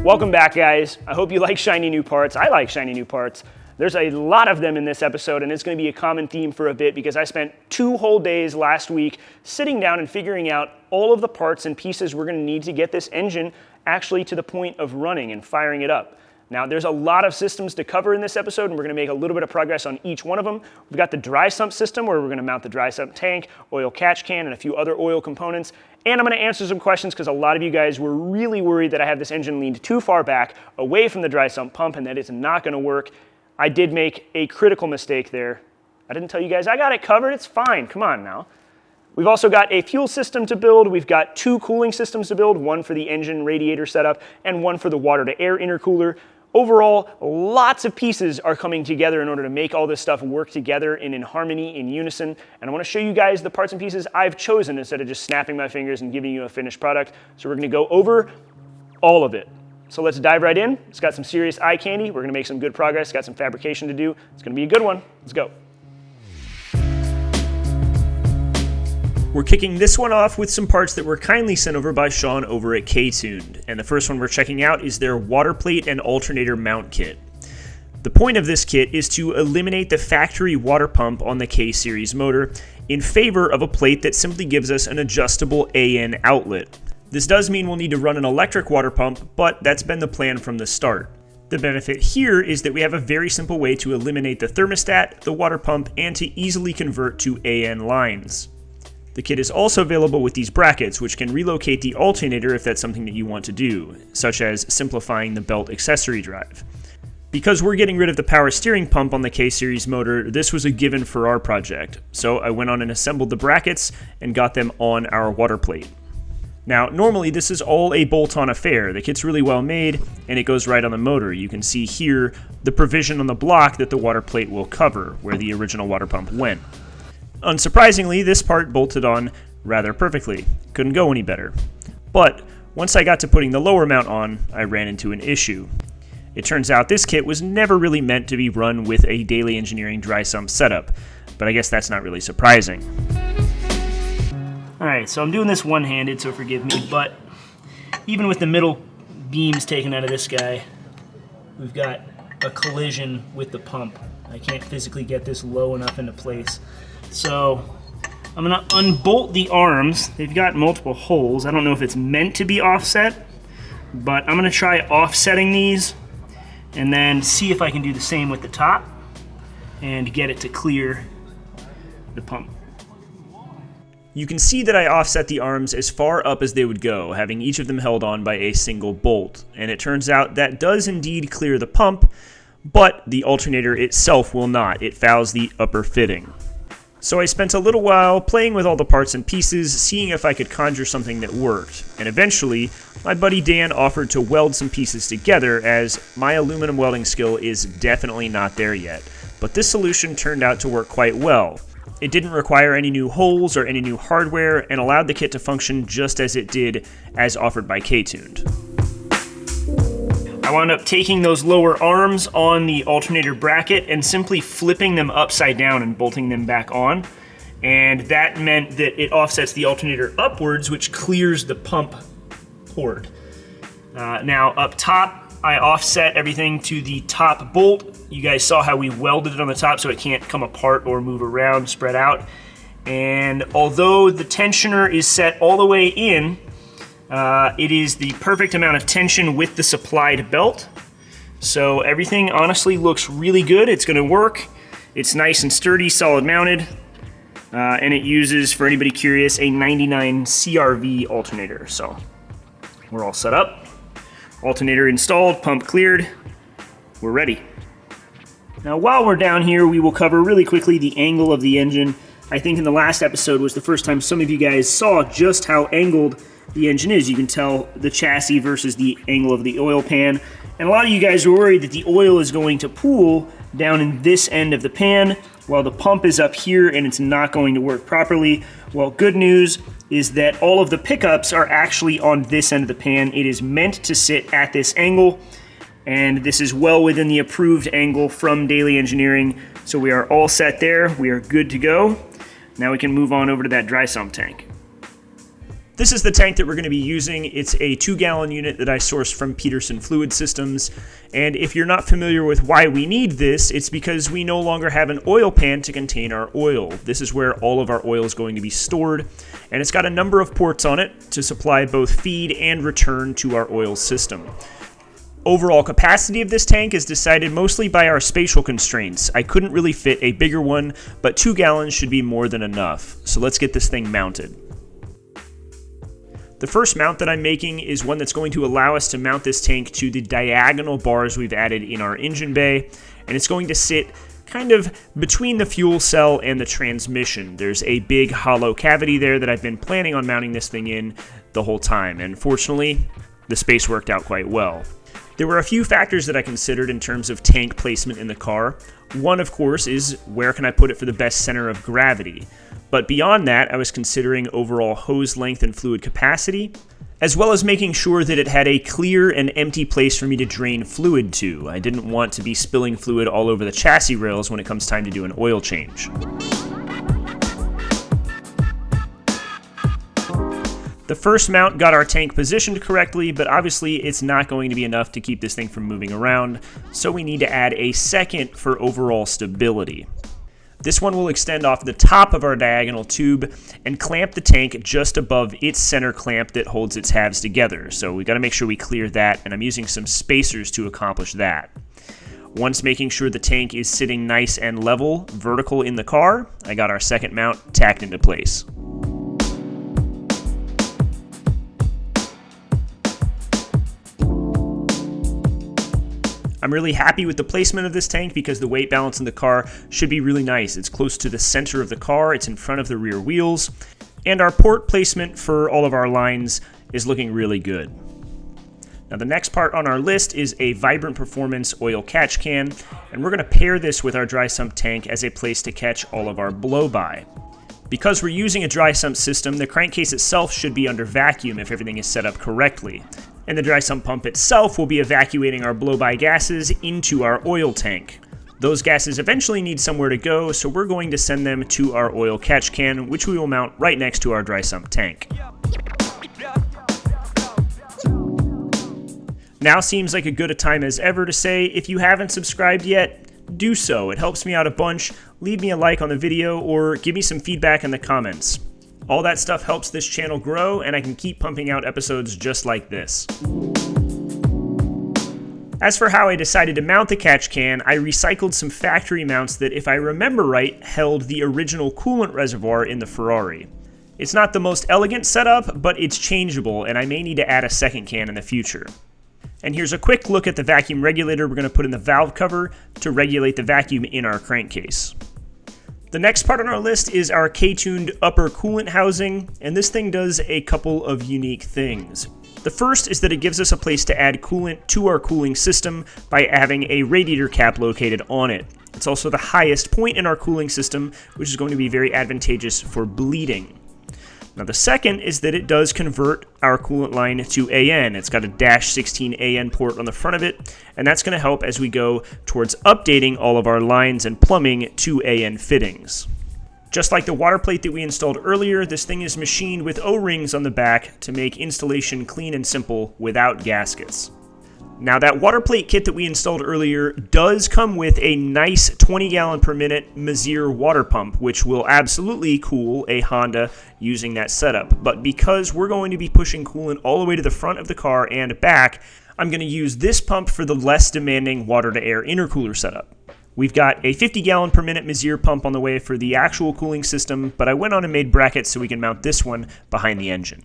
Welcome back, guys. I hope you like shiny new parts. I like shiny new parts. There's a lot of them in this episode, and it's going to be a common theme for a bit because I spent 2 whole days last week sitting down and figuring out all of the parts and pieces we're going to need to get this engine actually to the point of running and firing it up. Now, there's a lot of systems to cover in this episode, and we're going to make a little bit of progress on each one of them. We've got the dry sump system, where we're going to mount the dry sump tank, oil catch can, and a few other oil components. And I'm going to answer some questions because a lot of you guys were really worried that I have this engine leaned too far back away from the dry sump pump and that it's not going to work. I did make a critical mistake there. I didn't tell you guys I got it covered. It's fine. Come on now. We've also got a fuel system to build. We've got 2 cooling systems to build, one for the engine radiator setup and one for the water-to-air intercooler. Overall, lots of pieces are coming together in order to make all this stuff work together and in harmony, in unison. And I want to show you guys the parts and pieces I've chosen instead of just snapping my fingers and giving you a finished product. So we're going to go over all of it. So let's dive right in. It's got some serious eye candy. We're going to make some good progress. It's got some fabrication to do. It's going to be a good one. Let's go. We're kicking this one off with some parts that were kindly sent over by Sean over at KTuned, and the first one we're checking out is their water plate and alternator mount kit. The point of this kit is to eliminate the factory water pump on the K-Series motor in favor of a plate that simply gives us an adjustable AN outlet. This does mean we'll need to run an electric water pump, but that's been the plan from the start. The benefit here is that we have a very simple way to eliminate the thermostat, the water pump, and to easily convert to AN lines. The kit is also available with these brackets, which can relocate the alternator if that's something that you want to do, such as simplifying the belt accessory drive. Because we're getting rid of the power steering pump on the K-Series motor, this was a given for our project, so I went on and assembled the brackets and got them on our water plate. Now, normally this is all a bolt-on affair. The kit's really well made, and it goes right on the motor. You can see here the provision on the block that the water plate will cover, where the original water pump went. Unsurprisingly, this part bolted on rather perfectly. Couldn't go any better. But once I got to putting the lower mount on, I ran into an issue. It turns out this kit was never really meant to be run with a daily engineering dry sump setup, but I guess that's not really surprising. Alright, so I'm doing this one-handed, so forgive me, but even with the middle beams taken out of this guy, we've got a collision with the pump. I can't physically get this low enough into place. So I'm going to unbolt the arms. They've got multiple holes. I don't know if it's meant to be offset, but I'm going to try offsetting these and then see if I can do the same with the top and get it to clear the pump. You can see that I offset the arms as far up as they would go, having each of them held on by a single bolt. And it turns out that does indeed clear the pump, but the alternator itself will not. It fouls the upper fitting. So I spent a little while playing with all the parts and pieces, seeing if I could conjure something that worked. And eventually, my buddy Dan offered to weld some pieces together, as my aluminum welding skill is definitely not there yet. But this solution turned out to work quite well. It didn't require any new holes or any new hardware, and allowed the kit to function just as it did as offered by KTuned. I wound up taking those lower arms on the alternator bracket and simply flipping them upside down and bolting them back on. And that meant that it offsets the alternator upwards, which clears the pump port. Now up top, I offset everything to the top bolt. You guys saw how we welded it on the top so it can't come apart or move around, spread out. And although the tensioner is set all the way in, it is the perfect amount of tension with the supplied belt. So everything honestly looks really good. It's going to work. It's nice and sturdy, solid mounted. And it uses, for anybody curious, a 99 CRV alternator. So we're all set up. Alternator installed, pump cleared. We're ready. Now while we're down here, we will cover really quickly the angle of the engine. I think in the last episode was the first time some of you guys saw just how angled the engine is. You can tell the chassis versus the angle of the oil pan. And a lot of you guys are worried that the oil is going to pool down in this end of the pan while the pump is up here and it's not going to work properly. Well, good news is that all of the pickups are actually on this end of the pan. It is meant to sit at this angle, and this is well within the approved angle from Daily Engineering. So we are all set there. We are good to go. Now we can move on over to that dry sump tank. This is the tank that we're going to be using. It's a 2-gallon unit that I sourced from Peterson Fluid Systems. And if you're not familiar with why we need this, it's because we no longer have an oil pan to contain our oil. This is where all of our oil is going to be stored. And it's got a number of ports on it to supply both feed and return to our oil system. Overall capacity of this tank is decided mostly by our spatial constraints. I couldn't really fit a bigger one, but 2 gallons should be more than enough. So let's get this thing mounted. The first mount that I'm making is one that's going to allow us to mount this tank to the diagonal bars we've added in our engine bay, and it's going to sit kind of between the fuel cell and the transmission. There's a big hollow cavity there that I've been planning on mounting this thing in the whole time, and fortunately, the space worked out quite well. There were a few factors that I considered in terms of tank placement in the car. One, of course, is where can I put it for the best center of gravity? But beyond that, I was considering overall hose length and fluid capacity, as well as making sure that it had a clear and empty place for me to drain fluid to. I didn't want to be spilling fluid all over the chassis rails when it comes time to do an oil change. The first mount got our tank positioned correctly, but obviously it's not going to be enough to keep this thing from moving around, so we need to add a second for overall stability. This one will extend off the top of our diagonal tube and clamp the tank just above its center clamp that holds its halves together. So we got to make sure we clear that, and I'm using some spacers to accomplish that. Once making sure the tank is sitting nice and level, vertical in the car, I got our second mount tacked into place. I'm really happy with the placement of this tank because the weight balance in the car should be really nice. It's close to the center of the car, it's in front of the rear wheels, and our port placement for all of our lines is looking really good. Now the next part on our list is a Vibrant Performance oil catch can, and we're going to pair this with our dry sump tank as a place to catch all of our blow-by. Because we're using a dry sump system, the crankcase itself should be under vacuum if everything is set up correctly. And the dry sump pump itself will be evacuating our blow-by gases into our oil tank. Those gases eventually need somewhere to go, so we're going to send them to our oil catch can, which we will mount right next to our dry sump tank. Now seems like a good a time as ever to say, if you haven't subscribed yet, do so. It helps me out a bunch. Leave me a like on the video or give me some feedback in the comments. All that stuff helps this channel grow, and I can keep pumping out episodes just like this. As for how I decided to mount the catch can, I recycled some factory mounts that, if I remember right, held the original coolant reservoir in the Ferrari. It's not the most elegant setup, but it's changeable, and I may need to add a second can in the future. And here's a quick look at the vacuum regulator we're going to put in the valve cover to regulate the vacuum in our crankcase. The next part on our list is our KTuned upper coolant housing, and this thing does a couple of unique things. The first is that it gives us a place to add coolant to our cooling system by having a radiator cap located on it. It's also the highest point in our cooling system, which is going to be very advantageous for bleeding. Now the second is that it does convert our coolant line to AN. It's got a -16 AN port on the front of it, and that's going to help as we go towards updating all of our lines and plumbing to AN fittings. Just like the water plate that we installed earlier, this thing is machined with O-rings on the back to make installation clean and simple without gaskets. Now that water plate kit that we installed earlier does come with a nice 20 gallon per minute Meziere water pump, which will absolutely cool a Honda using that setup. But because we're going to be pushing coolant all the way to the front of the car and back, I'm going to use this pump for the less demanding water to air intercooler setup. We've got a 50 gallon per minute Meziere pump on the way for the actual cooling system, but I went on and made brackets so we can mount this one behind the engine.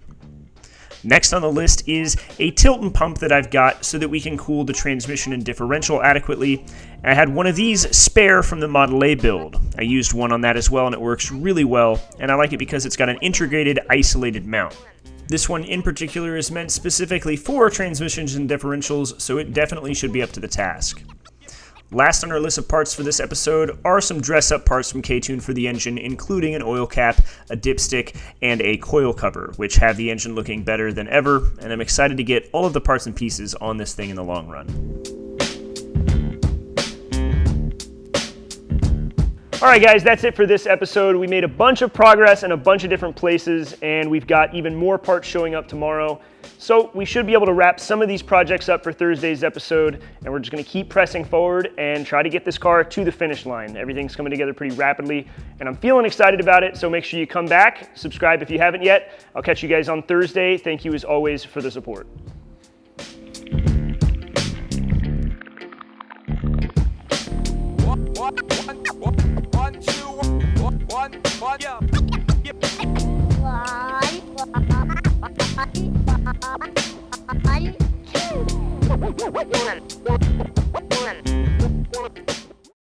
Next on the list is a Tilton pump that I've got so that we can cool the transmission and differential adequately. I had one of these spare from the Model A build. I used one on that as well, and it works really well, and I like it because it's got an integrated, isolated mount. This one in particular is meant specifically for transmissions and differentials, so it definitely should be up to the task. Last on our list of parts for this episode are some dress-up parts from KTuned for the engine, including an oil cap, a dipstick, and a coil cover, which have the engine looking better than ever, and I'm excited to get all of the parts and pieces on this thing in the long run. All right, guys, that's it for this episode. We made a bunch of progress in a bunch of different places, and we've got even more parts showing up tomorrow. So we should be able to wrap some of these projects up for Thursday's episode, and we're just going to keep pressing forward and try to get this car to the finish line. Everything's coming together pretty rapidly, and I'm feeling excited about it, so make sure you come back, subscribe if you haven't yet. I'll catch you guys on Thursday. Thank you, as always, for the support. One, two.